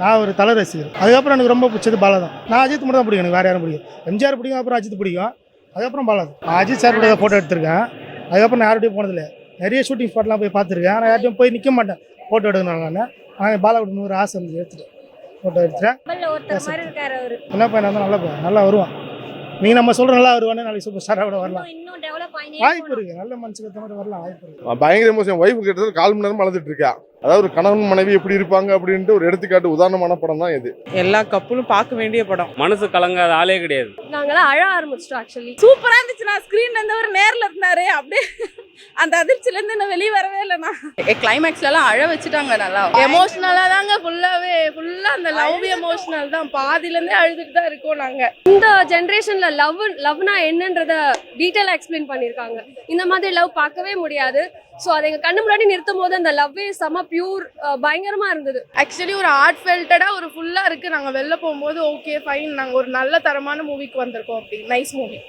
நான் ஒரு தலை ரசிகர். அதுக்கப்புறம் எனக்கு ரொம்ப பிடிச்சது பாலா தான். நான் அஜித் மட்டும் தான் பிடிக்கும், எனக்கு வேறு யாரும் பிடிக்கும். எம்ஜிஆர் பிடிக்கும், அப்புறம் அஜித் பிடிக்கும், அதுக்கப்புறம் பாலா தான். நான் அஜித் சார் கூட ஃபோட்டோ எடுத்திருக்கேன். அதுக்கப்புறம் நான் யார்கிட்டையும் போனதில்லை. நிறைய ஷூட்டிங் ஸ்பாட்லாம் போய் பார்த்துருக்கேன். ஆனால் யார்ட்டையும் போய் நிற்க மாட்டேன் ஃபோட்டோ எடுக்கணும். ஆனால் பாலா கூட ஒரு ஆசை வந்து எடுத்துட்டேன், ஃபோட்டோ எடுத்துட்டேன். என்ன பையனா இருந்தால் நல்லா பையன், நல்லா வருவான். நீங்கள் நம்ம சொல்கிற நல்லா வருவானே, நாளைக்கு சூப்பர் ஸ்டாராக கூட வரலாம். வாய்ப்பு இருக்குது, நல்ல மனுஷனுக்கு ஏற்ற மாதிரி வரலாம், வாய்ப்பு இருக்குது. பயங்கர எமோஷன். ஒய்ஃபு கிட்டத்தட்ட 1/4 மணி நேரம் அழுதுட்டு இருக்கா. அதாவது ஒரு கணவன் மனைவி எப்படி இருப்பாங்க அப்படின்ட்டு ஒரு எடுத்துக்காட்டு உதாரணமான படம் தான் இது. எல்லா கப்பலும் பார்க்க வேண்டிய படம். மனசு கலங்காத ஆளே கிடையாது. நாங்களாம் அழ ஆரம்பிச்சிட்டோம். ஆக்சுவலி சூப்பரா இருந்துச்சு. நான் ஸ்கிரீன்ல இருந்தவர் நேர்ல இருந்தாரு. அப்படியே அந்த அதிர்ச்சில இருந்து நான் வெளியே வரவே இல்லைண்ணா. கிளைமேக்ஸ்ல எல்லாம் அழ வச்சுட்டாங்க. நல்லா எமோஷனலா தாங்க ஃபுல்லா அந்த லவ் எமோஷனல் தான். பாதியில இருந்தே அழுதுட்டு தான் இருக்கோம் நாங்க. இந்த ஜெனரேஷன்ல லவ்னா என்னன்றத டீட்டெயிலா எக்ஸ்பிளைன் பண்ணிருக்காங்க. இந்த மாதிரி லவ் பார்க்கவே முடியாது. ஸோ அதை எங்கள் கண்ணு முன்னாடி நிறுத்தும் போது அந்த லவ்வே செம பியூர் பயங்கரமா இருந்தது. ஆக்சுவலி ஒரு ஆர்ட் ஃபெல்டடா ஒரு ஃபுல்லா இருக்கு. நாங்கள் வெளில போகும்போது ஓகே ஃபைன், நாங்கள் ஒரு நல்ல தரமான மூவிக்கு வந்திருக்கோம். அப்படி நைஸ் மூவி.